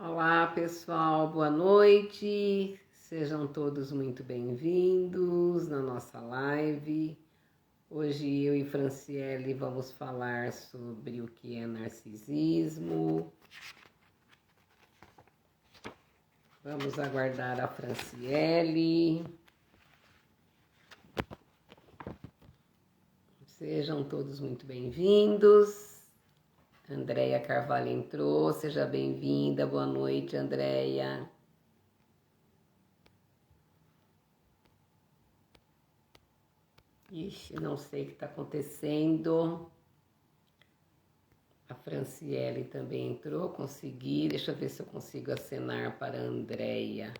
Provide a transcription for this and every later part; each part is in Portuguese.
Olá, pessoal, boa noite. Sejam todos muito bem-vindos na nossa live. Hoje eu e Franciele vamos falar sobre o que é narcisismo. Vamos aguardar a Franciele. Sejam todos muito bem-vindos. Andréia Carvalho entrou, seja bem-vinda. Boa noite, Andréia. Ixi, não sei o que está acontecendo. A Franciele também entrou, consegui. Deixa eu ver se eu consigo acenar para a Andréia.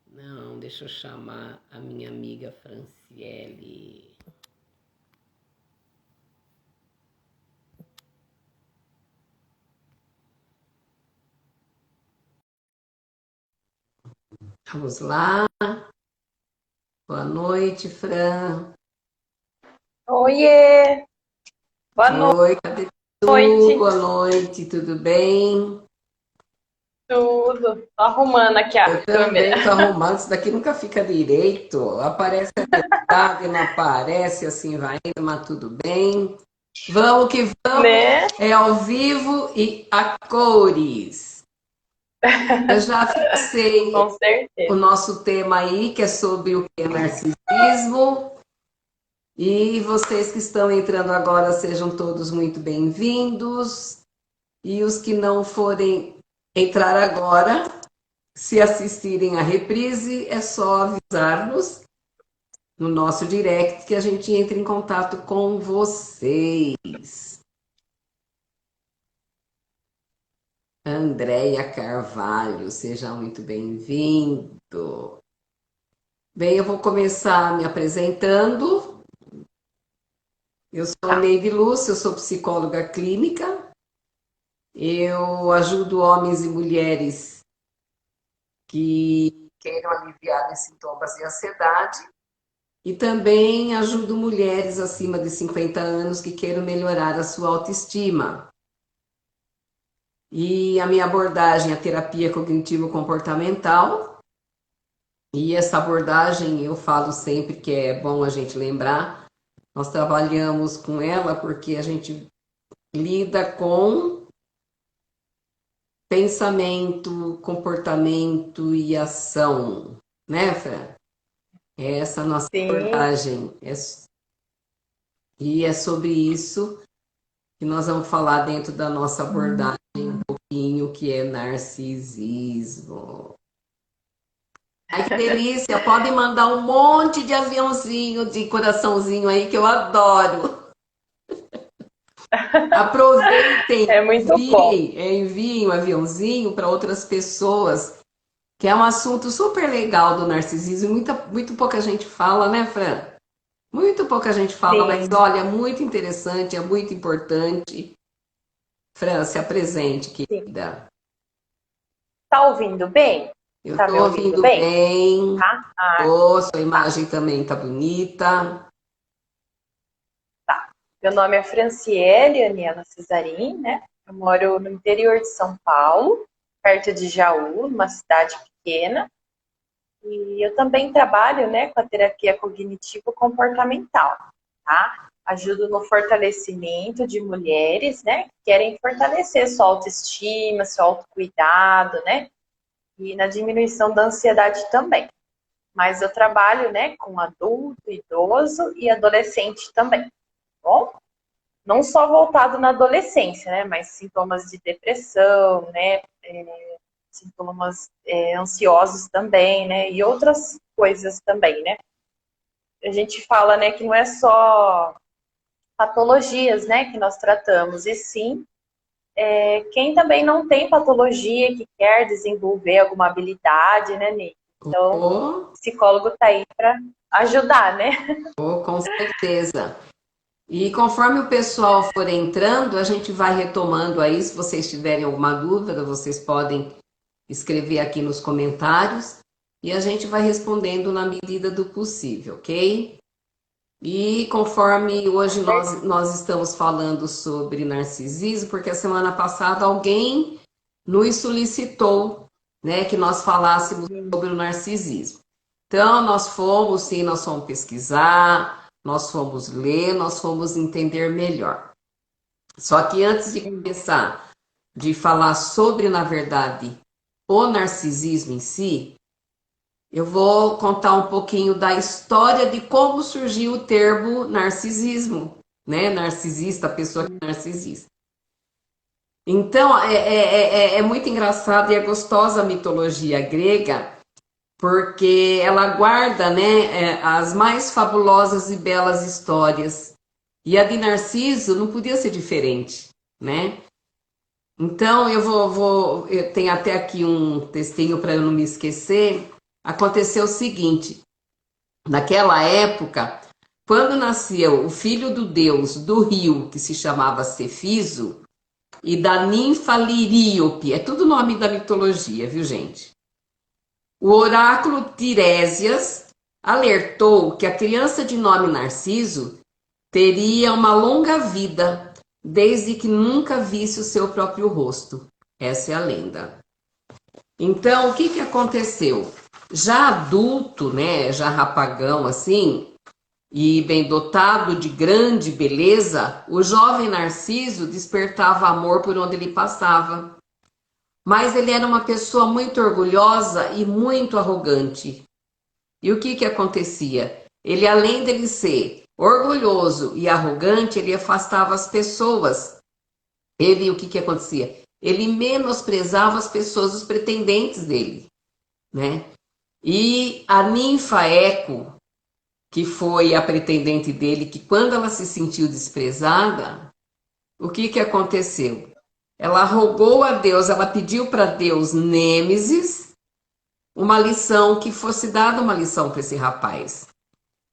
Não, deixa eu chamar a minha amiga Franciele. Vamos lá. Boa noite, Fran. Oiê! Boa Oi, cadê tu? noite, Boa noite, tudo bem? tudo. Tô arrumando aqui a Eu câmera. também tô arrumando, isso daqui nunca fica direito. Aparece a metade, não aparece, assim vai indo, mas tudo bem. Vamos que vamos, Né? é ao vivo e a cores. Eu já fixei Com o certeza. nosso tema aí, que é sobre o que é narcisismo. E vocês que estão entrando agora, sejam todos muito bem-vindos. E os que não forem entrar agora, se assistirem à reprise, é só avisar-nos no nosso direct que a gente entre em contato com vocês. Andréia Carvalho, seja muito bem-vindo. Bem, eu vou começar me apresentando. Eu sou a Tá. Neide Lúcia, eu sou psicóloga clínica. Eu ajudo homens e mulheres que queiram aliviar os sintomas de ansiedade e também ajudo mulheres acima de 50 anos que queiram melhorar a sua autoestima. E a minha abordagem é a terapia cognitivo-comportamental. E essa abordagem eu falo sempre que é bom a gente lembrar. Nós trabalhamos com ela porque a gente lida com pensamento, comportamento e ação, né, Fran? É essa a nossa Sim. abordagem. E é sobre isso que nós vamos falar dentro da nossa abordagem um pouquinho, que é narcisismo. Ai, que delícia! Pode mandar um monte de aviãozinho, de coraçãozinho aí, que eu adoro. Aproveitem, É muito bom. enviem um aviãozinho para outras pessoas, que é um assunto super legal do narcisismo. Muito pouca gente fala, né, Fran? Muito pouca gente fala, mas Sim, olha, é muito interessante, é muito importante. Fran, se apresente, sim. querida. Tá ouvindo bem? Eu Tá me estou ouvindo ouvindo bem? bem. Tá? Ah, Oh, sua tá, imagem também tá bonita. tá. Meu nome é Franciele Aniela Cesarim, né? Eu moro no interior de São Paulo, perto de Jaú, numa cidade pequena. E eu também trabalho, né, com a terapia cognitivo-comportamental, tá? Ajudo no fortalecimento de mulheres, né, que querem fortalecer sua autoestima, seu autocuidado, né, e na diminuição da ansiedade também. Mas eu trabalho, né, com adulto, idoso e adolescente também, tá bom? Não só voltado na adolescência, né, mas sintomas de depressão, né, sintomas ansiosos também, né? E outras coisas também, né? A gente fala, né, que não é só patologias, né, que nós tratamos, e sim quem também não tem patologia, que quer desenvolver alguma habilidade, né, Ney? Então, o Oh, psicólogo tá aí para ajudar, né? oh, com certeza. E conforme o pessoal for entrando, a gente vai retomando aí. Se vocês tiverem alguma dúvida, vocês podem escrever aqui nos comentários e a gente vai respondendo na medida do possível, ok? E conforme hoje nós estamos falando sobre narcisismo, porque a semana passada alguém nos solicitou, né, que nós falássemos sobre o narcisismo. Então, nós fomos pesquisar, nós fomos ler, nós fomos entender melhor. Só que antes de começar de falar sobre, na verdade, o narcisismo em si, eu vou contar um pouquinho da história de como surgiu o termo narcisismo, né? Narcisista, a pessoa que é narcisista. Então, é muito engraçado e é gostosa a mitologia grega, porque ela guarda, né, as mais fabulosas e belas histórias. E a de Narciso não podia ser diferente, né? Então, eu tenho até aqui um textinho para eu não me esquecer. Aconteceu o seguinte, naquela época, quando nasceu o filho do deus do rio, que se chamava Cefiso, e da ninfa Liríope, é tudo nome da mitologia, viu, gente? O oráculo Tiresias alertou que a criança de nome Narciso teria uma longa vida, desde que nunca visse o seu próprio rosto. Essa é a lenda. Então, o que que aconteceu? Já adulto, né, já rapagão assim, e bem dotado de grande beleza, o jovem Narciso despertava amor por onde ele passava. Mas ele era uma pessoa muito orgulhosa e muito arrogante. E o que que acontecia? Ele, além dele ser orgulhoso e arrogante, ele afastava as pessoas. O que que acontecia? Ele menosprezava as pessoas, os pretendentes dele, né? E a ninfa Eco, que foi a pretendente dele, que quando ela se sentiu desprezada, o que que aconteceu? Ela rogou a Deus, ela pediu para Deus Nêmesis uma lição, que fosse dada uma lição para esse rapaz.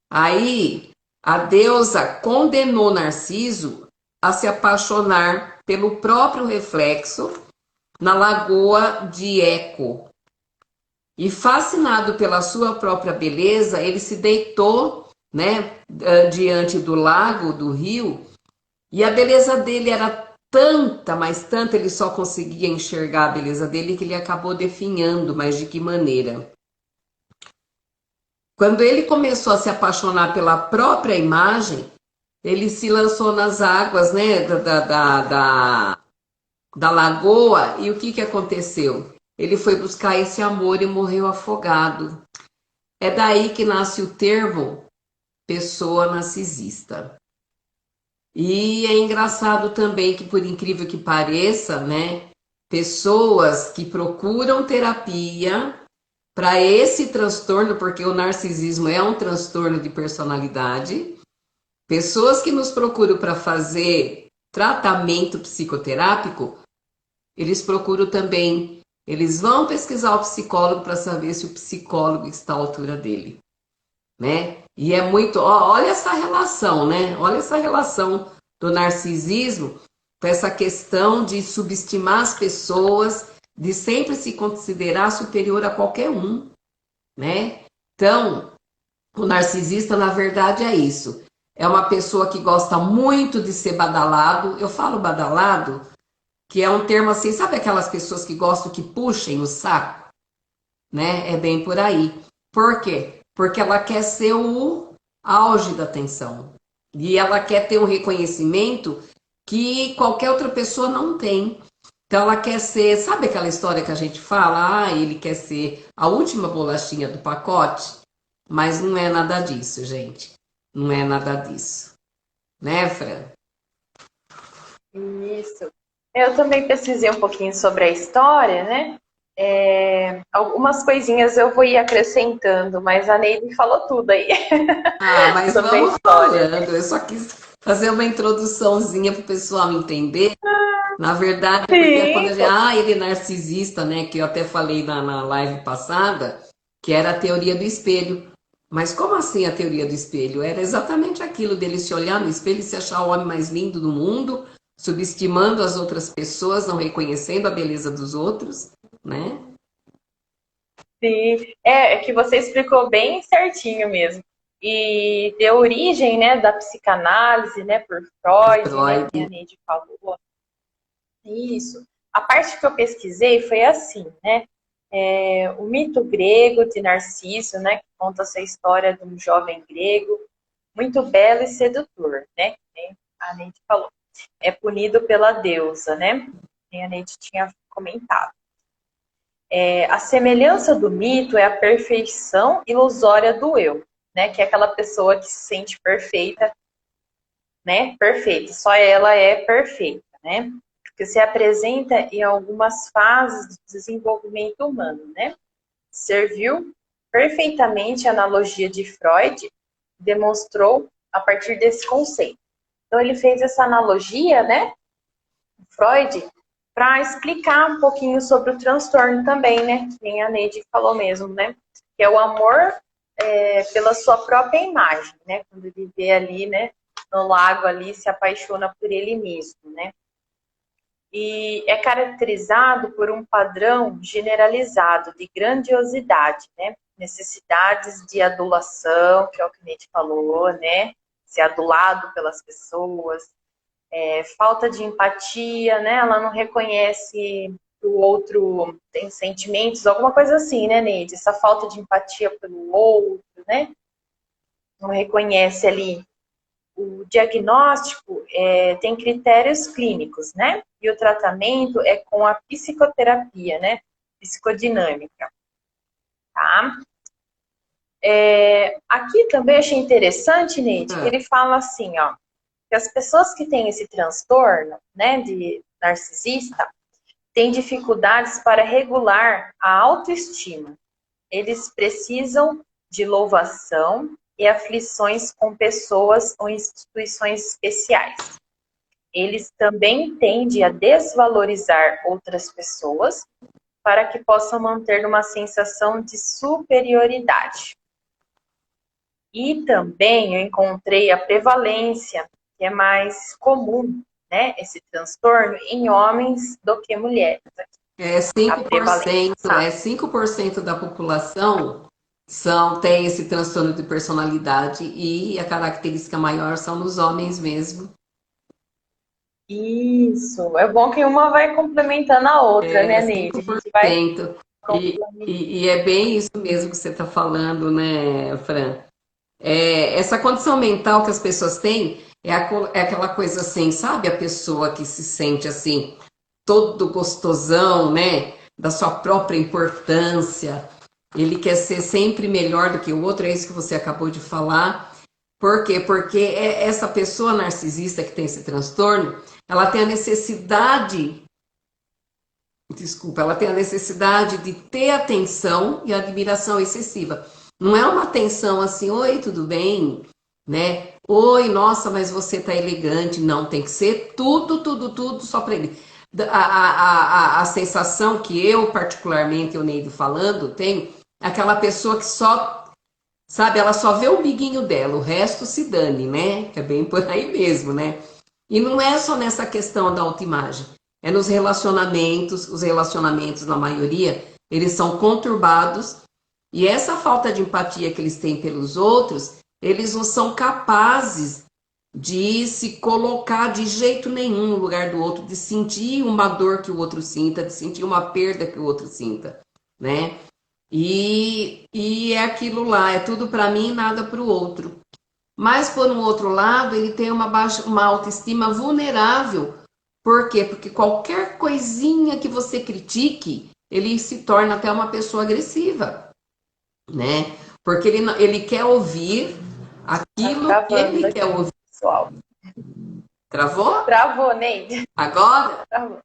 Aí a deusa condenou Narciso a se apaixonar pelo próprio reflexo na lagoa de Eco. E fascinado pela sua própria beleza, ele se deitou, né, diante do lago, do rio, e a beleza dele era tanta, mas tanta, ele só conseguia enxergar a beleza dele, que ele acabou definhando, mas de que maneira? Quando ele começou a se apaixonar pela própria imagem, ele se lançou nas águas, né, da lagoa, e o que que aconteceu? Ele foi buscar esse amor e morreu afogado. É daí que nasce o termo pessoa narcisista. E é engraçado também que, por incrível que pareça, né, pessoas que procuram terapia para esse transtorno, porque o narcisismo é um transtorno de personalidade, pessoas que nos procuram para fazer tratamento psicoterápico, eles procuram também, eles vão pesquisar o psicólogo para saber se o psicólogo está à altura dele, né? E é muito, olha essa relação, né? Olha essa relação do narcisismo com essa questão de subestimar as pessoas, de sempre se considerar superior a qualquer um, né? Então, o narcisista, na verdade, é isso. É uma pessoa que gosta muito de ser badalado. Eu falo badalado, que é um termo assim, sabe aquelas pessoas que gostam que puxem o saco? Né? É bem por aí. Por quê? Porque ela quer ser o auge da atenção. E ela quer ter um reconhecimento que qualquer outra pessoa não tem. Então ela quer ser, sabe aquela história que a gente fala? Ah, ele quer ser a última bolachinha do pacote? Mas não é nada disso, gente. Não é nada disso. Né, Fran? Isso. Eu também pesquisei um pouquinho sobre a história, né? Algumas coisinhas eu vou ir acrescentando, mas a Neide falou tudo aí Ah, mas sobre a vamos história. falando. Eu só quis fazer uma introduçãozinha para o pessoal entender. Na verdade, porque quando a Sim, gente. Ah, ele é narcisista, né? Que eu até falei na live passada, que era a teoria do espelho. Mas como assim a teoria do espelho? Era exatamente aquilo dele se olhar no espelho e se achar o homem mais lindo do mundo, subestimando as outras pessoas, não reconhecendo a beleza dos outros, né? sim. É que você explicou bem certinho mesmo. E deu origem, né, da psicanálise, né, por Freud, né, que a Freud. Neide falou. Isso. a parte que eu pesquisei foi assim, né? O mito grego de Narciso, né? Que conta essa história de um jovem grego muito belo e sedutor, né? A Neide falou. É punido pela deusa, né? E a Neide tinha comentado. A semelhança do mito é a perfeição ilusória do eu, né? Que é aquela pessoa que se sente perfeita, né? Perfeita, só ela é perfeita, né? Que se apresenta em algumas fases do desenvolvimento humano, né? Serviu perfeitamente a analogia de Freud, demonstrou a partir desse conceito. Então ele fez essa analogia, né? Freud, para explicar um pouquinho sobre o transtorno também, né? Que nem a Neide falou mesmo, né? Que é o amor pela sua própria imagem, né? Quando ele vê ali, né? No lago ali, se apaixona por ele mesmo, né? E é caracterizado por um padrão generalizado de grandiosidade, né? Necessidades de adulação, que é o que a Neide falou, né? Ser adulado pelas pessoas, falta de empatia, né? Ela não reconhece que o outro tem sentimentos, alguma coisa assim, né, Neide? Essa falta de empatia pelo outro, né? Não reconhece ali. O diagnóstico tem critérios clínicos, né? E o tratamento é com a psicoterapia, né? Psicodinâmica, tá? Aqui também achei interessante, Neide, que ele fala assim, ó, que as pessoas que têm esse transtorno, né, de narcisista, têm dificuldades para regular a autoestima. Eles precisam de louvação e aflições com pessoas ou instituições especiais. Eles também tendem a desvalorizar outras pessoas para que possam manter uma sensação de superioridade. E também eu encontrei a prevalência, que é mais comum, né, esse transtorno em homens do que mulheres. É 5% da população tem esse transtorno de personalidade e a característica maior são nos homens mesmo. Isso, é bom que uma vai complementando a outra, né, Neide? 5%. E é bem isso mesmo que você está falando, né, Fran? Essa condição mental que as pessoas têm é aquela coisa assim, sabe? A pessoa que se sente assim, todo gostosão, né? Da sua própria importância. Ele quer ser sempre melhor do que o outro, é isso que você acabou de falar. Por quê? Porque essa pessoa narcisista que tem esse transtorno, ela tem a necessidade, ela tem a necessidade de ter atenção e admiração excessiva. Não é uma atenção assim, oi, tudo bem? Né? Oi, nossa, mas você tá elegante. Não, tem que ser tudo só para ele. A sensação que eu, particularmente, o Neide falando, tenho, é aquela pessoa que só, sabe, ela só vê o biguinho dela, o resto se dane, né? É bem por aí mesmo, né? E não é só nessa questão da autoimagem, é nos relacionamentos, os relacionamentos, na maioria, eles são conturbados, e essa falta de empatia que eles têm pelos outros, eles não são capazes de se colocar de jeito nenhum no lugar do outro, de sentir uma dor que o outro sinta, de sentir uma perda que o outro sinta, né? E é aquilo lá, é tudo para mim e nada para o outro. Mas, por um outro lado, ele tem uma autoestima vulnerável. Por quê? Porque qualquer coisinha que você critique, ele se torna até uma pessoa agressiva, né? Porque ele quer ouvir aquilo que ele quer ouvir. Pessoal. Travou? Travou, Neide. Agora? Travou.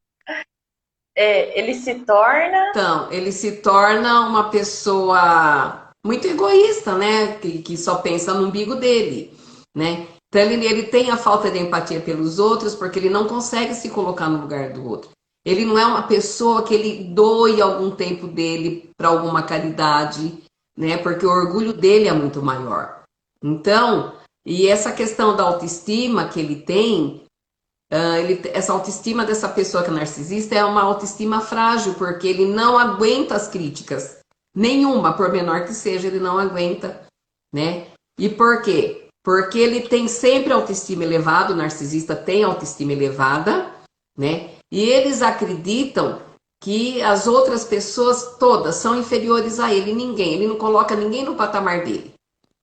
Ele se torna... Então, ele se torna uma pessoa muito egoísta, né? Que só pensa no umbigo dele, né? Então, ele tem a falta de empatia pelos outros porque ele não consegue se colocar no lugar do outro. Ele não é uma pessoa que ele doe algum tempo dele para alguma caridade, né? Porque o orgulho dele é muito maior. Então, e essa questão da autoestima que ele tem, essa autoestima dessa pessoa que é narcisista é uma autoestima frágil, porque ele não aguenta as críticas. Nenhuma, por menor que seja, ele não aguenta, né? E por quê? Porque ele tem sempre autoestima elevada, o narcisista tem autoestima elevada, né? E eles acreditam que as outras pessoas todas são inferiores a ele, ninguém. Ele não coloca ninguém no patamar dele,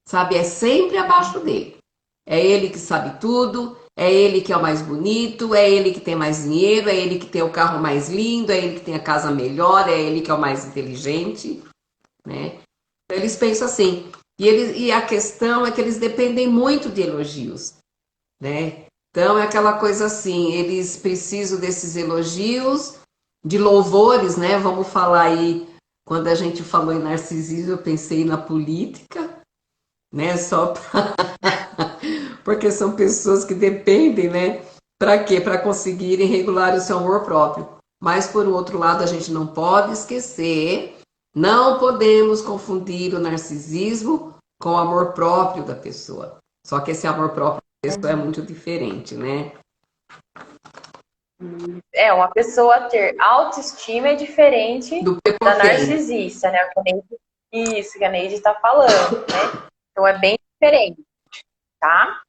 sabe? É sempre abaixo dele. É ele que sabe tudo, é ele que é o mais bonito, é ele que tem mais dinheiro, é ele que tem o carro mais lindo, é ele que tem a casa melhor, é ele que é o mais inteligente, né? Então, eles pensam assim. E a questão é que eles dependem muito de elogios, né? Então é aquela coisa assim, eles precisam desses elogios, de louvores, né? Vamos falar aí, quando a gente falou em narcisismo, eu pensei na política, né? Só pra... porque são pessoas que dependem, né? Para quê? Para conseguirem regular o seu amor próprio. Mas por um outro lado, a gente não pode esquecer, não podemos confundir o narcisismo com o amor próprio da pessoa. Só que esse amor próprio da pessoa é muito diferente, né? Uma pessoa ter autoestima é diferente Do da prepotente. narcisista, né? Isso que a Neide está falando, né? Então é bem diferente, tá?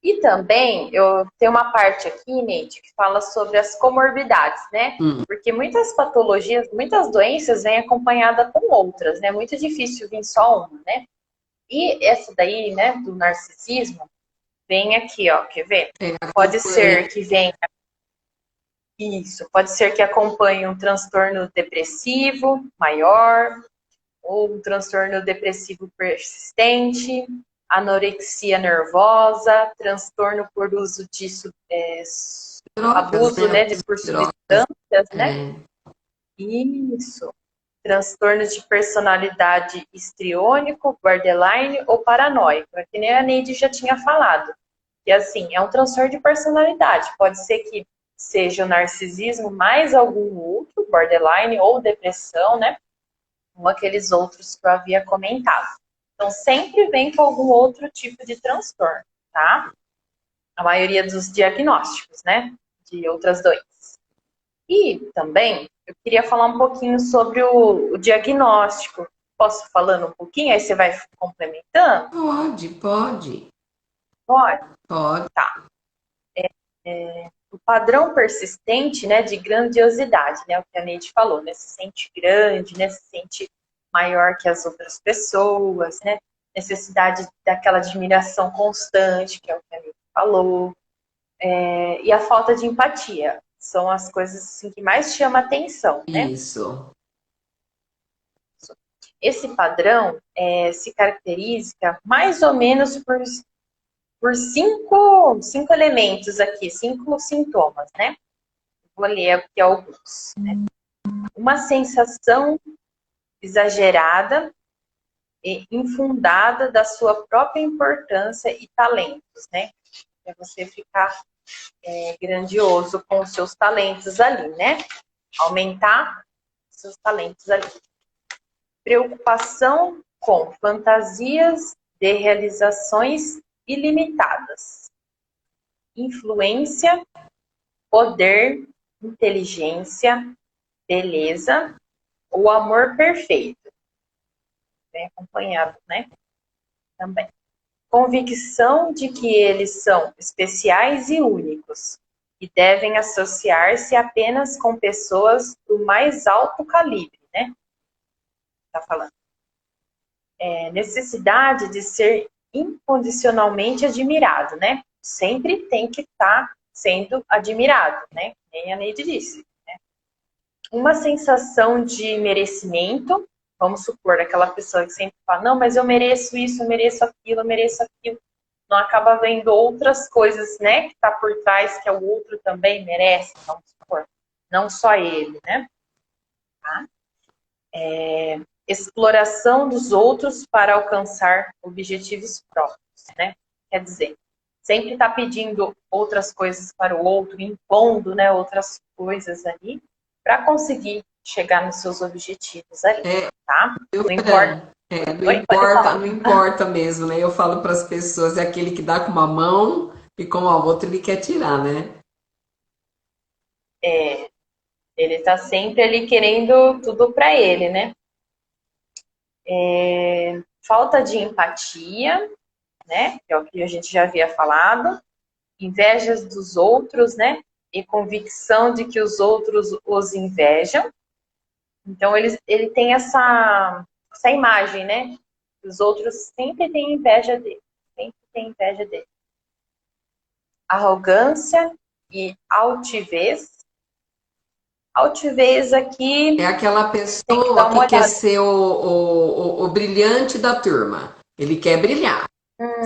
E também eu tenho uma parte aqui, Neide, que fala sobre as comorbidades, né? Porque muitas patologias, muitas doenças vêm acompanhada com outras, né? É muito difícil vir só uma, né? E essa daí, né, do narcisismo, vem aqui, ó, quer ver? Pode ser que venha isso, pode ser que acompanhe um transtorno depressivo maior, ou um transtorno depressivo persistente, anorexia nervosa, transtorno por uso de Drogas, abuso, né? né, por Drogas. substâncias, né? É. Isso. Transtorno de personalidade histriônico, borderline ou paranoico. É que nem a Neide já tinha falado. Que assim, é um transtorno de personalidade. Pode ser que seja o narcisismo mais algum outro, borderline ou depressão, né? Como aqueles outros que eu havia comentado. Então, sempre vem com algum outro tipo de transtorno, tá? A maioria dos diagnósticos, né? De outras doenças. E também, eu queria falar um pouquinho sobre o diagnóstico. Posso falando um pouquinho? Aí você vai complementando? Pode, pode. Pode? Pode. Tá. O padrão persistente, né, de grandiosidade, né, o que a Neide falou, né, se sente grande, né, se sente maior que as outras pessoas, né, necessidade daquela admiração constante, que é o que a Neide falou, e a falta de empatia, são as coisas assim, que mais chama atenção, né. Isso. Esse padrão se caracteriza mais ou menos por cinco elementos aqui, 5 sintomas, né. Vou ler aqui alguns. Né? Uma sensação exagerada e infundada da sua própria importância e talentos, né? É você ficar grandioso com os seus talentos ali, né? Aumentar os seus talentos ali. Preocupação com fantasias de realizações ilimitadas. Influência, poder, inteligência, beleza, o amor perfeito. Bem acompanhado, né? Também. Convicção de que eles são especiais e únicos e devem associar-se apenas com pessoas do mais alto calibre, né? Tá falando. Necessidade de ser incondicionalmente admirado, né? Sempre tem que estar sendo admirado, né? Nem a Neide disse. Né? Uma sensação de merecimento. Vamos supor, aquela pessoa que sempre fala, não, mas eu mereço isso, eu mereço aquilo, eu mereço aquilo. Não acaba vendo outras coisas, né, que está por trás, que o outro também merece, vamos supor. Não só ele, né? Tá? Exploração dos outros para alcançar objetivos próprios, né? Quer dizer, sempre está pedindo outras coisas para o outro, impondo, né, outras coisas ali, para conseguir chegar nos seus objetivos ali, tá? Não importa. Não importa, não importa mesmo, né? Eu falo para as pessoas, é aquele que dá com uma mão e com a outra ele quer tirar, né? Ele está sempre ali querendo tudo para ele, né? Falta de empatia, né? Que é o que a gente já havia falado. Invejas dos outros, né? e convicção de que os outros os invejam. Então, ele tem essa imagem, né? Os outros sempre têm inveja dele. Sempre têm inveja dele. Arrogância e altivez. Altivez aqui... É aquela Tem que dar pessoa uma que quer olhada. ser o brilhante da turma. Ele quer brilhar,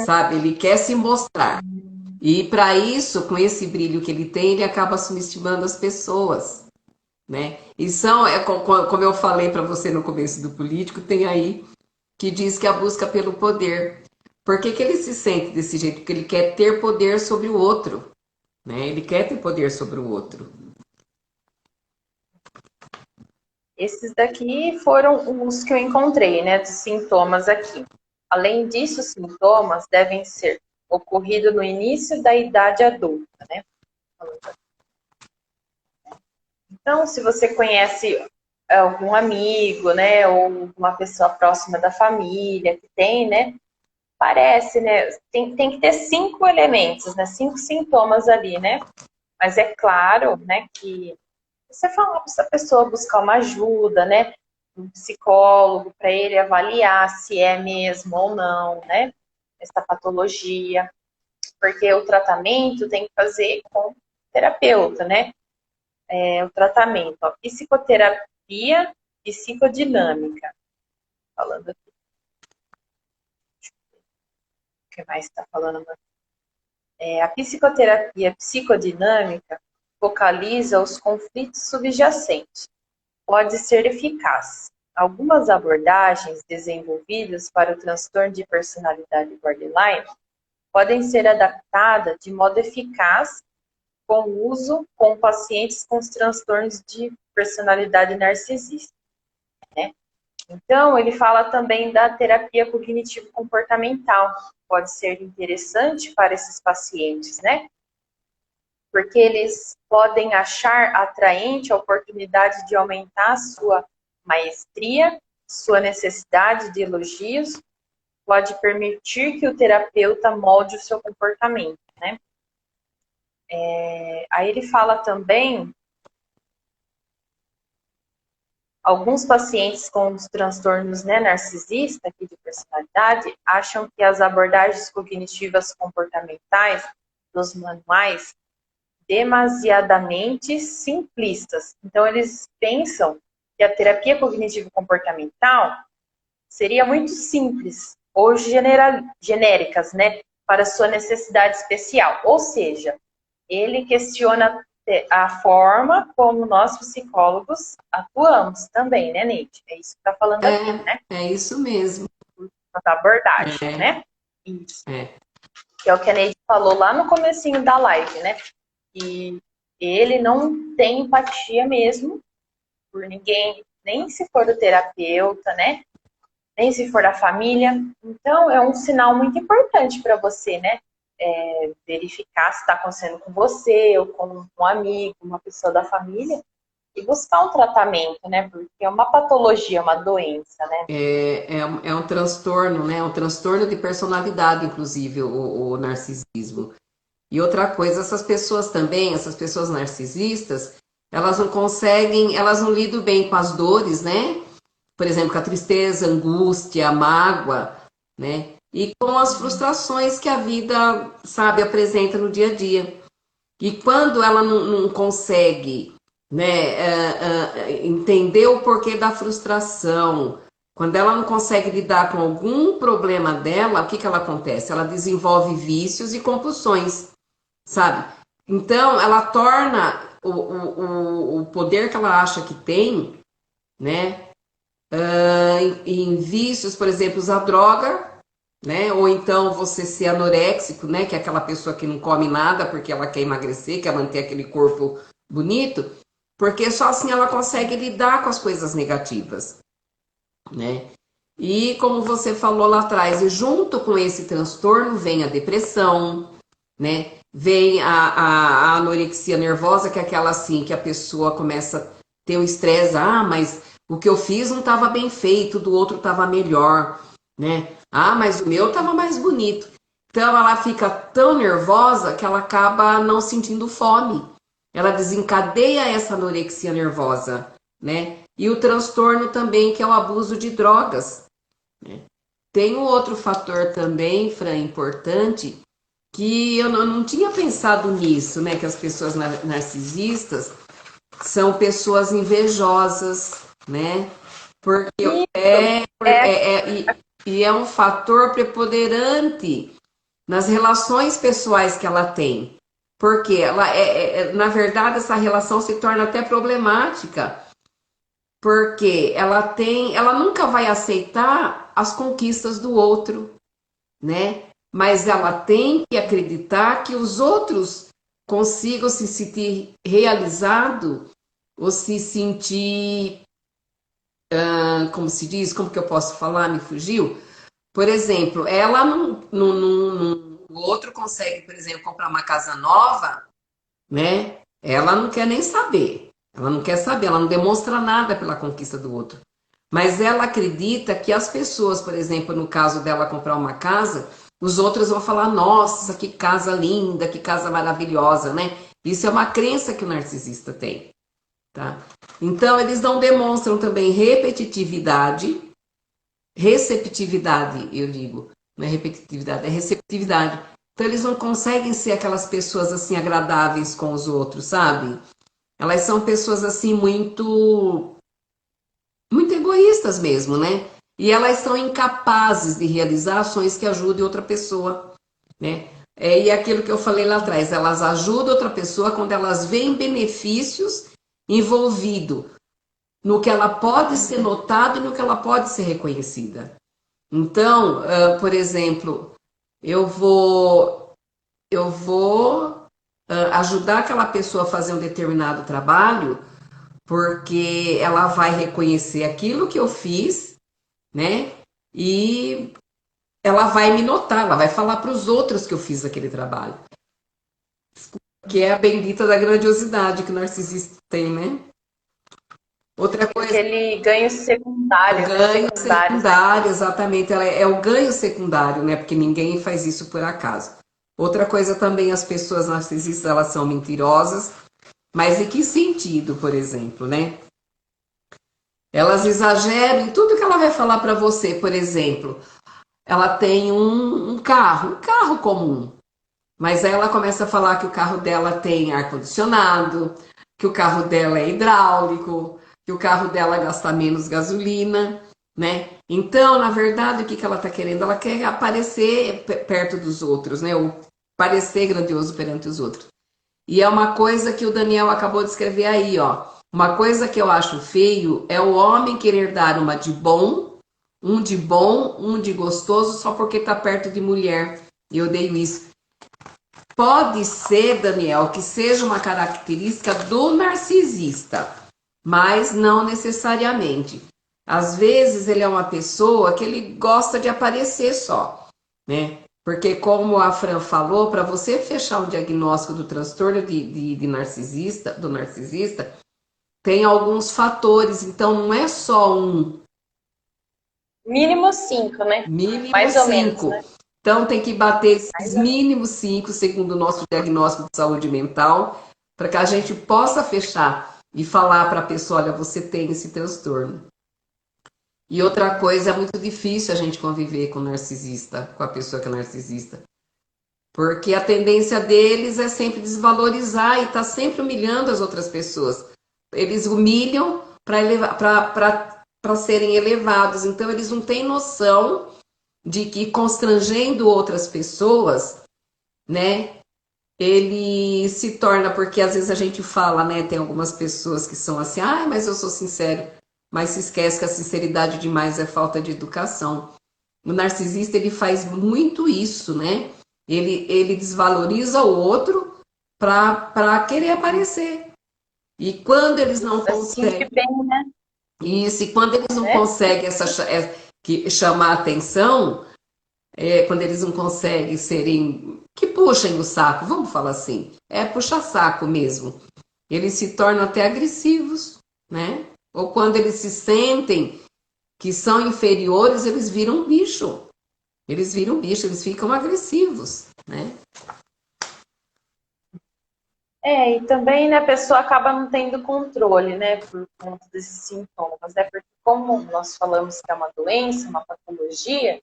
sabe? Ele quer se mostrar. E para isso, com esse brilho que ele tem, ele acaba subestimando as pessoas, né? E como eu falei para você no começo do político, tem aí que diz que a busca pelo poder. Por que que ele se sente desse jeito? Porque ele quer ter poder sobre o outro, né? Ele quer ter poder sobre o outro. Esses daqui foram os que eu encontrei, né, dos sintomas aqui. Além disso, os sintomas devem ser ocorridos no início da idade adulta, né? Então, se você conhece algum amigo, né, ou uma pessoa próxima da família que tem, né, parece, né, tem que ter 5 elementos, né, 5 sintomas ali, né? Mas é claro, né, que você falar para essa pessoa buscar uma ajuda, né? Um psicólogo para ele avaliar se é mesmo ou não, né? Essa patologia. Porque o tratamento tem que fazer com o terapeuta, né? O tratamento, ó, psicoterapia psicodinâmica. Falando aqui. O que mais está falando? A psicoterapia psicodinâmica focaliza os conflitos subjacentes. Pode ser eficaz. Algumas abordagens desenvolvidas para o transtorno de personalidade borderline podem ser adaptadas de modo eficaz com o uso com pacientes com os transtornos de personalidade narcisista, né? Então, ele fala também da terapia cognitivo-comportamental. Pode ser interessante para esses pacientes, né? Porque eles podem achar atraente a oportunidade de aumentar a sua maestria, sua necessidade de elogios, pode permitir que o terapeuta molde o seu comportamento, né? Aí ele fala também, alguns pacientes com os transtornos, né, narcisista aqui de personalidade acham que as abordagens cognitivas comportamentais dos manuais demasiadamente simplistas. Então, eles pensam que a terapia cognitivo-comportamental seria muito simples ou genéricas, né, para sua necessidade especial. Ou seja, ele questiona a forma como nós psicólogos atuamos também, né, Neide? É isso que está falando aqui, né? É isso mesmo. Da abordagem, né? Isso. É. Que é o que a Neide falou lá no comecinho da live, né? E ele não tem empatia mesmo por ninguém, nem se for do terapeuta, né? Nem se for da família. Então, é um sinal muito importante para você, né? Verificar se está acontecendo com você ou com um amigo, uma pessoa da família, e buscar um tratamento, né? Porque é uma patologia, uma doença, né? É um transtorno, né? É um transtorno de personalidade, inclusive, o narcisismo. E outra coisa, essas pessoas também, essas pessoas narcisistas, elas não conseguem, elas não lidam bem com as dores, né? Por exemplo, com a tristeza, a angústia, a mágoa, né? E com as frustrações que a vida, sabe, apresenta no dia a dia. E quando ela não consegue, né, entender o porquê da frustração, quando ela não consegue lidar com algum problema dela, o que ela acontece? Ela desenvolve vícios e compulsões, sabe? Então, ela torna o poder que ela acha que tem, né, em vícios, por exemplo, usar droga, né? Ou então você ser anoréxico, né? Que é aquela pessoa que não come nada porque ela quer emagrecer, quer manter aquele corpo bonito, porque só assim ela consegue lidar com as coisas negativas, né? E como você falou lá atrás, e junto com esse transtorno vem a depressão, né? Vem a anorexia nervosa, que é aquela assim, que a pessoa começa a ter o estresse, mas o que eu fiz não estava bem feito, do outro estava melhor, né? Mas o meu estava mais bonito. Então ela fica tão nervosa que ela acaba não sentindo fome. ela desencadeia essa anorexia nervosa, né? E o transtorno também, que é o abuso de drogas, né? Tem um outro fator também, Fran, importante, que eu não tinha pensado nisso, né? Que as pessoas narcisistas são pessoas invejosas, né? Porque e é um fator preponderante nas relações pessoais que ela tem. Porque ela na verdade, essa relação se torna até problemática, porque ela nunca vai aceitar as conquistas do outro, né? Mas ela tem que acreditar que os outros consigam se sentir realizado ou se sentir, como se diz, como que eu posso falar, me fugiu? Por exemplo, ela o outro consegue, por exemplo, comprar uma casa nova, né? Ela não quer nem saber. Ela não quer saber, ela não demonstra nada pela conquista do outro. Mas ela acredita que as pessoas, por exemplo, no caso dela comprar uma casa, os outros vão falar: nossa, que casa linda, que casa maravilhosa, né? Isso é uma crença que o narcisista tem, tá? Então, eles não demonstram também receptividade, eu digo. Não é repetitividade, é receptividade. Então, eles não conseguem ser aquelas pessoas assim agradáveis com os outros, sabe? Elas são pessoas assim muito egoístas mesmo, né? E elas são incapazes de realizar ações que ajudem outra pessoa, né? E aquilo que eu falei lá atrás, elas ajudam outra pessoa quando elas veem benefícios envolvidos no que ela pode ser notada e no que ela pode ser reconhecida. Então, por exemplo, eu vou ajudar aquela pessoa a fazer um determinado trabalho porque ela vai reconhecer aquilo que eu fiz, né? E ela vai me notar, ela vai falar para os outros que eu fiz aquele trabalho. Que é a bendita da grandiosidade que o narcisista tem, né? Outra coisa. Aquele ganho secundário, Ganho secundário, exatamente. Ela é o ganho secundário, né? Porque ninguém faz isso por acaso. Outra coisa também, as pessoas narcisistas, elas são mentirosas. Mas em que sentido, por exemplo, né? Elas exageram em tudo que ela vai falar para você, por exemplo. Ela tem um carro comum. Mas aí ela começa a falar que o carro dela tem ar-condicionado, que o carro dela é hidráulico, que o carro dela gasta menos gasolina, né? Então, na verdade, o que ela está querendo? Ela quer aparecer perto dos outros, né? Ou parecer grandioso perante os outros. E é uma coisa que o Daniel acabou de escrever aí, ó. Uma coisa que eu acho feio é o homem querer dar um de gostoso, só porque tá perto de mulher. E eu odeio isso. Pode ser, Daniel, que seja uma característica do narcisista, mas não necessariamente. Às vezes ele é uma pessoa que ele gosta de aparecer só, né? Porque como a Fran falou, para você fechar um diagnóstico do transtorno de narcisista, do narcisista, tem alguns fatores, então não é só um. Mínimo 5, né? Mínimo Mais ou menos, 5. né? Então tem que bater esses mínimos 5, segundo o nosso diagnóstico de saúde mental, para que a gente possa fechar e falar para a pessoa: olha, você tem esse transtorno. E outra coisa, é muito difícil a gente conviver com o narcisista, com a pessoa que é narcisista. Porque a tendência deles é sempre desvalorizar e estar sempre humilhando as outras pessoas. Eles humilham para serem elevados. Então, eles não têm noção de que constrangendo outras pessoas, né, ele se torna, porque às vezes a gente fala, né, tem algumas pessoas que são assim: ai, mas eu sou sincero, mas se esquece que a sinceridade demais é falta de educação. O narcisista, ele faz muito isso, né? Ele desvaloriza o outro para querer aparecer. E quando eles não conseguem Bem, né? isso, e quando eles não conseguem chamar atenção, quando eles não conseguem serem que puxem o saco, vamos falar assim, é puxar saco mesmo. Eles se tornam até agressivos, né? Ou quando eles se sentem que são inferiores, eles viram um bicho. Eles viram bicho, eles ficam agressivos, né? E também, né, a pessoa acaba não tendo controle, né, por conta desses sintomas, né, porque como nós falamos que é uma doença, uma patologia,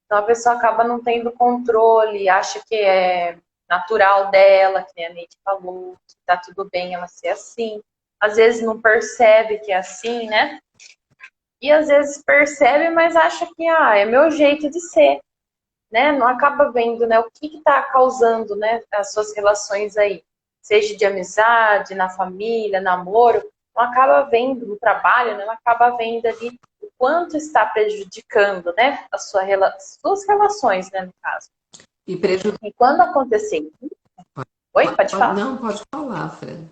então a pessoa acaba não tendo controle, acha que é natural dela, que nem a Neide falou, que tá tudo bem ela ser assim. Às vezes não percebe que é assim, né? E às vezes percebe, mas acha que é meu jeito de ser, né? Não acaba vendo, né, o que está causando, né, as suas relações aí, seja de amizade, na família, namoro, não acaba vendo no trabalho, né, não acaba vendo ali o quanto está prejudicando, né, as suas relações, né, no caso. E prejudica. E quando acontecer, oi, pode falar. Não, pode falar, Fran.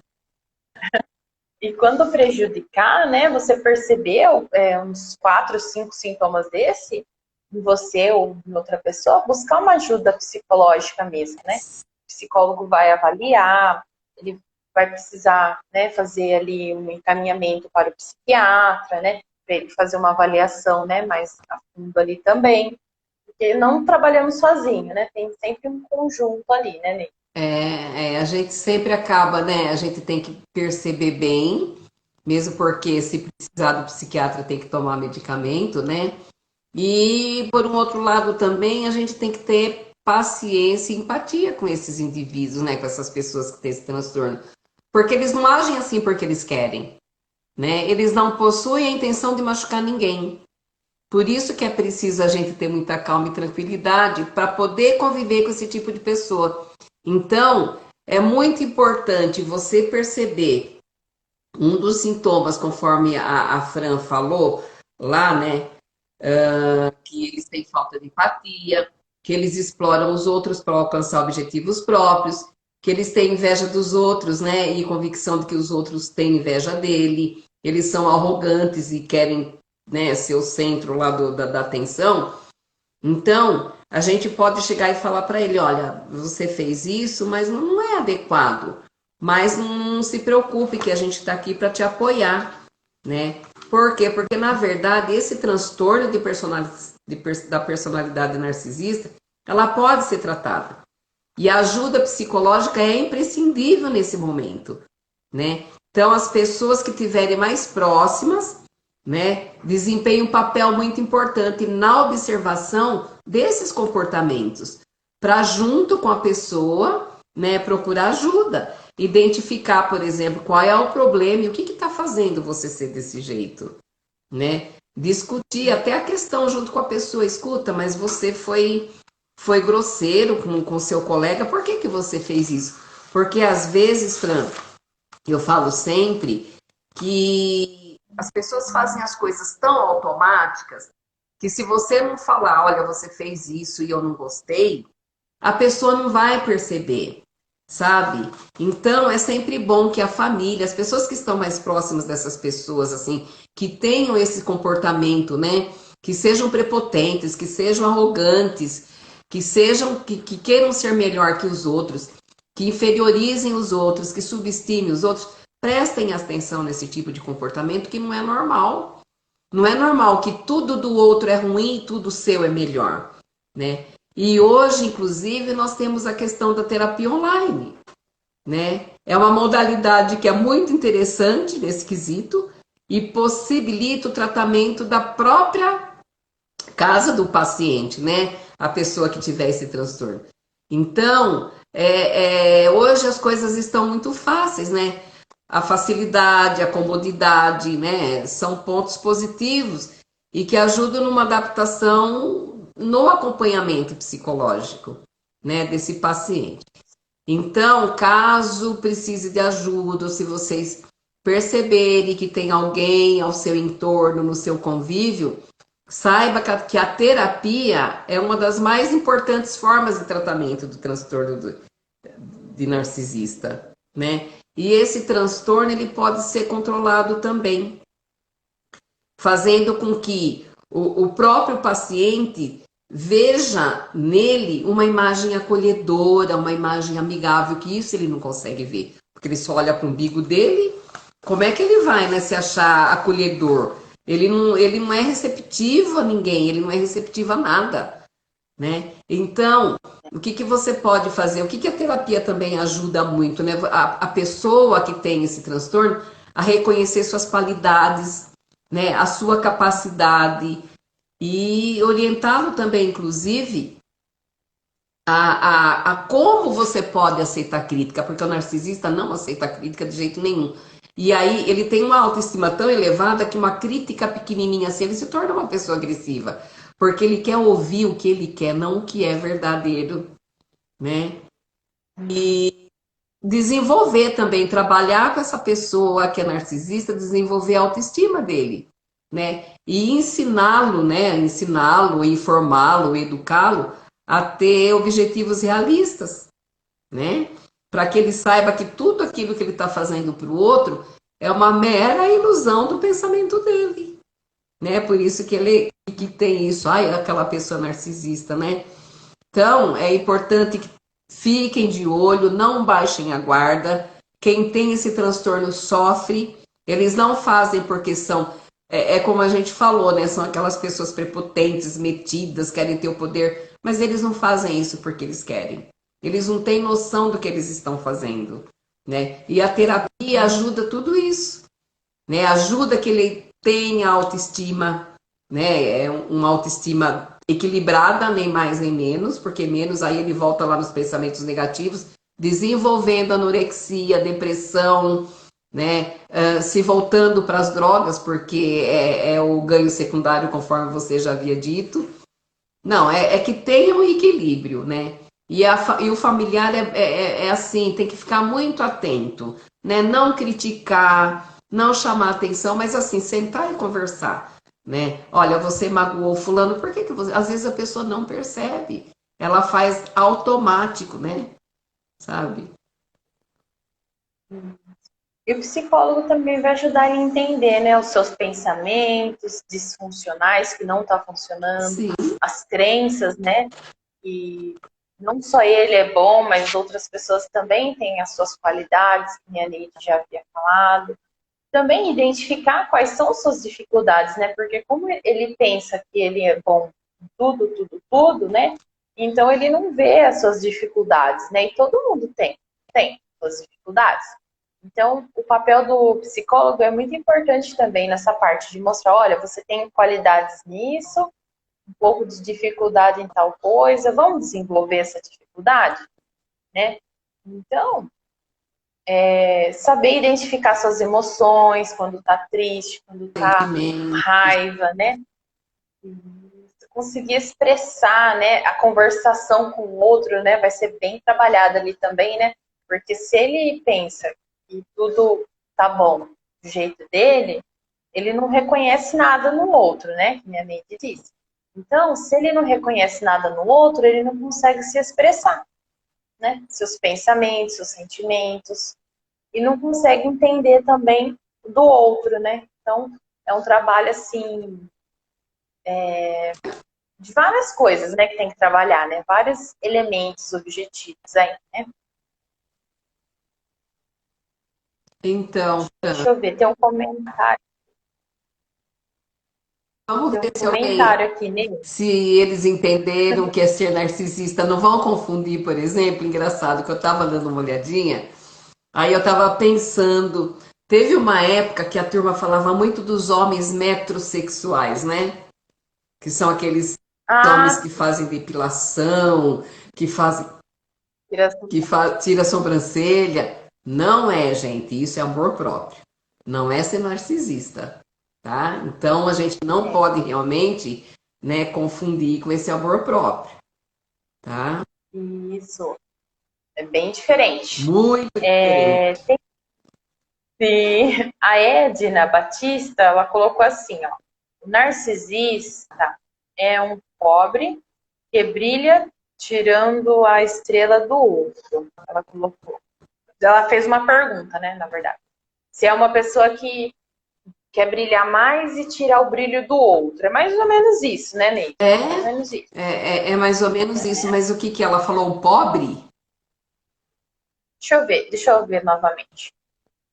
E quando prejudicar, né, você percebeu uns 4, 5 sintomas desse, em você ou em outra pessoa, buscar uma ajuda psicológica mesmo, né? O psicólogo vai avaliar, ele vai precisar, né, fazer ali um encaminhamento para o psiquiatra, né, para ele fazer uma avaliação, né, mais a fundo ali também, porque não trabalhamos sozinho, né? Tem sempre um conjunto ali, né, Ney? A gente sempre acaba, né? A gente tem que perceber bem, mesmo porque se precisar do psiquiatra tem que tomar medicamento, né? E por um outro lado também a gente tem que ter paciência e empatia com esses indivíduos, né? Com essas pessoas que têm esse transtorno. Porque eles não agem assim porque eles querem, né? Eles não possuem a intenção de machucar ninguém. Por isso que é preciso a gente ter muita calma e tranquilidade para poder conviver com esse tipo de pessoa. Então, é muito importante você perceber um dos sintomas, conforme a Fran falou lá, né? Que eles têm falta de empatia, que eles exploram os outros para alcançar objetivos próprios, que eles têm inveja dos outros, né? E convicção de que os outros têm inveja dele, eles são arrogantes e querem, né, ser o centro lá da atenção. Então, a gente pode chegar e falar para ele: olha, você fez isso, mas não é adequado. Mas não se preocupe, que a gente está aqui para te apoiar, né? Por quê? Porque, na verdade, esse transtorno da personalidade narcisista, ela pode ser tratada. E a ajuda psicológica é imprescindível nesse momento, né? Então, as pessoas que estiverem mais próximas, né, desempenham um papel muito importante na observação desses comportamentos, para junto com a pessoa, né, procurar ajuda, identificar, por exemplo, qual é o problema e o que está fazendo você ser desse jeito, né? Discutir até a questão junto com a pessoa, escuta, mas você foi grosseiro com seu colega, por que você fez isso? Porque às vezes, Fran, eu falo sempre que as pessoas fazem as coisas tão automáticas que se você não falar, olha, você fez isso e eu não gostei, a pessoa não vai perceber, sabe? Então é sempre bom que a família, as pessoas que estão mais próximas dessas pessoas, assim, que tenham esse comportamento, né? Que sejam prepotentes, que sejam arrogantes, que queiram ser melhor que os outros, que inferiorizem os outros, que subestimem os outros, prestem atenção nesse tipo de comportamento que não é normal. Não é normal que tudo do outro é ruim e tudo seu é melhor, né? E hoje, inclusive, nós temos a questão da terapia online, né? É uma modalidade que é muito interessante nesse quesito e possibilita o tratamento da própria casa do paciente, né? A pessoa que tiver esse transtorno. Então, hoje as coisas estão muito fáceis, né? A facilidade, a comodidade, né? São pontos positivos e que ajudam numa adaptação no acompanhamento psicológico, né, desse paciente. Então, caso precise de ajuda, ou se vocês perceberem que tem alguém ao seu entorno, no seu convívio, saiba que a terapia é uma das mais importantes formas de tratamento do transtorno de narcisista, né? E esse transtorno ele pode ser controlado também, fazendo com que o próprio paciente veja nele uma imagem acolhedora, uma imagem amigável, que isso ele não consegue ver, porque ele só olha para o umbigo dele. Como é que ele vai, né, se achar acolhedor? Ele não é receptivo a ninguém, ele não é receptivo a nada, né? Então, O que você pode fazer? O que a terapia também ajuda muito, né? A pessoa que tem esse transtorno a reconhecer suas qualidades, né? A sua capacidade e orientá-lo também, inclusive, a como você pode aceitar crítica, porque o narcisista não aceita crítica de jeito nenhum. E aí ele tem uma autoestima tão elevada que uma crítica pequenininha assim, ele se torna uma pessoa agressiva, porque ele quer ouvir o que ele quer, não o que é verdadeiro, né? E desenvolver também, trabalhar com essa pessoa que é narcisista, desenvolver a autoestima dele, né? E ensiná-lo, né? Ensiná-lo, informá-lo, educá-lo a ter objetivos realistas, né? Para que ele saiba que tudo aquilo que ele está fazendo para o outro é uma mera ilusão do pensamento dele, né? Por isso que ele que tem isso, ai, aquela pessoa narcisista, né? Então, é importante que fiquem de olho, não baixem a guarda. Quem tem esse transtorno sofre. Eles não fazem porque são. É como a gente falou, né? São aquelas pessoas prepotentes, metidas, querem ter o poder. Mas eles não fazem isso porque eles querem. Eles não têm noção do que eles estão fazendo, né? E a terapia ajuda tudo isso, né? Ajuda que ele tenha autoestima, né? É uma autoestima equilibrada, nem mais nem menos, porque menos aí ele volta lá nos pensamentos negativos, desenvolvendo anorexia, depressão, né? Se voltando para as drogas, porque é o ganho secundário, conforme você já havia dito. Não, é que tenha um equilíbrio, né? E o familiar é assim, tem que ficar muito atento, né? Não criticar, não chamar atenção, mas assim, sentar e conversar, né? Olha, você magoou fulano, por que que você... Às vezes a pessoa não percebe, ela faz automático, né? Sabe? E o psicólogo também vai ajudar a entender, né, os seus pensamentos disfuncionais que não estão funcionando, Sim, as crenças, né? E não só ele é bom, mas outras pessoas também têm as suas qualidades, que a Neide já havia falado. Também identificar quais são suas dificuldades, né? Porque como ele pensa que ele é bom em tudo, tudo, tudo, né? Então ele não vê as suas dificuldades, né? E todo mundo tem suas dificuldades. Então, o papel do psicólogo é muito importante também nessa parte de mostrar, olha, você tem qualidades nisso, um pouco de dificuldade em tal coisa, vamos desenvolver essa dificuldade, né? Então, saber identificar suas emoções, quando tá triste, quando tá com sentimento. raiva, né? Conseguir expressar, né? A conversação com o outro, né? Vai ser bem trabalhada ali também, né? Porque se ele pensa que tudo tá bom do jeito dele, ele não reconhece nada no outro, né? Que minha mente disse. Então, se ele não reconhece nada no outro, ele não consegue se expressar, né? Seus pensamentos, seus sentimentos, e não consegue entender também do outro, né? Então, é um trabalho, assim, de várias coisas, né, que tem que trabalhar, né? Vários elementos objetivos aí, né? Então, Deixa eu ver, tem um comentário. vamos Tem um ver se alguém comentário aqui nele. se eles entenderam o que é ser narcisista, não vão confundir, por exemplo, engraçado que eu estava dando uma olhadinha, aí eu estava pensando, teve uma época que a turma falava muito dos homens metrosexuais, né? Que são aqueles homens Ah, que fazem depilação, que fazem, tira- tira a sobrancelha. Não é, gente, isso é amor próprio. Não é ser narcisista, tá? Então a gente não pode realmente, né, confundir com esse amor próprio, tá? isso, é bem diferente. Muito diferente. Sim, a Edna Batista, ela colocou assim, ó, o narcisista é um pobre que brilha tirando a estrela do outro. Ela colocou. Ela fez uma pergunta, né, na verdade. Se é uma pessoa que quer brilhar mais e tirar o brilho do outro. É mais ou menos isso, né, Neide? Mais ou É, menos isso. é mais ou menos isso, mas o que que ela falou? O pobre? Deixa eu ver novamente.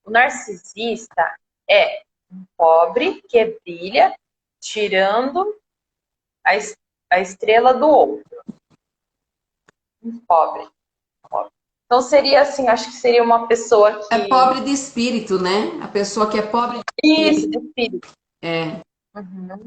O narcisista é um pobre que brilha tirando a, a estrela do outro. Pobre. Pobre. Então seria assim, acho que seria uma pessoa que... É pobre de espírito, né? A pessoa que é pobre de Isso, de espírito. É, Uhum.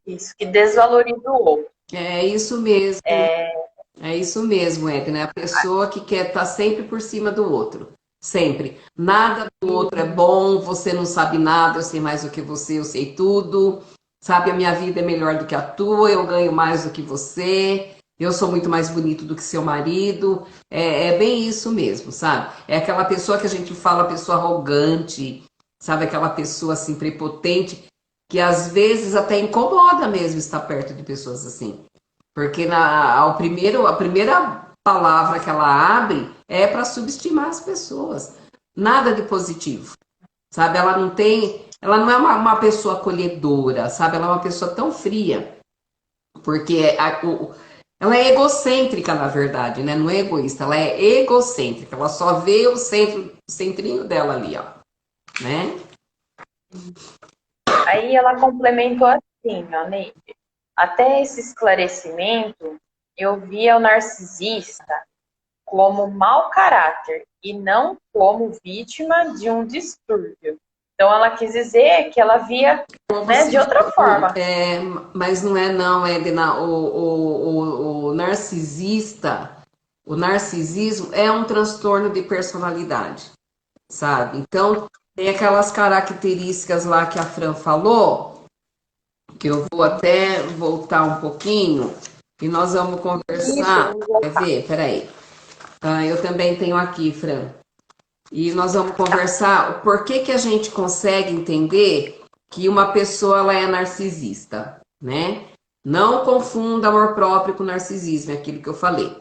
Isso, que desvaloriza o outro. é isso mesmo. É isso mesmo, Edna. É a pessoa que quer estar sempre por cima do outro. Sempre. Nada do outro é bom, você não sabe nada, eu sei mais do que você, eu sei tudo. Sabe, a minha vida é melhor do que a tua, eu ganho mais do que você, eu sou muito mais bonito do que seu marido. É bem isso mesmo, sabe? É aquela pessoa que a gente fala, pessoa arrogante, sabe? Aquela pessoa assim, prepotente, que às vezes até incomoda mesmo estar perto de pessoas assim. Porque a primeira palavra que ela abre é para subestimar as pessoas. Nada de positivo, sabe? Ela não é uma pessoa acolhedora, sabe? Ela é uma pessoa tão fria, porque ela é egocêntrica, na verdade, né? Não é egoísta, ela é egocêntrica. Ela só vê o centrinho dela ali, ó, né? Aí ela complementou assim, ó, Neide. Até esse esclarecimento, eu via o narcisista como mau caráter e não como vítima de um distúrbio. Então ela quis dizer que ela via, né, de outra forma. Mas não é não, Edna. O narcisista, o narcisismo é um transtorno de personalidade, sabe? Então, tem aquelas características lá que a Fran falou, que eu vou até voltar um pouquinho, e nós vamos conversar. Quer ver? Peraí. Eu também tenho aqui, Fran. E nós vamos conversar o porquê que a gente consegue entender que uma pessoa ela é narcisista, né? Não confunda amor próprio com narcisismo, é aquilo que eu falei.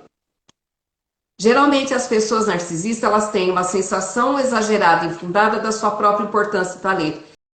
Geralmente as pessoas narcisistas elas têm uma sensação exagerada, infundada da sua própria importância e talento.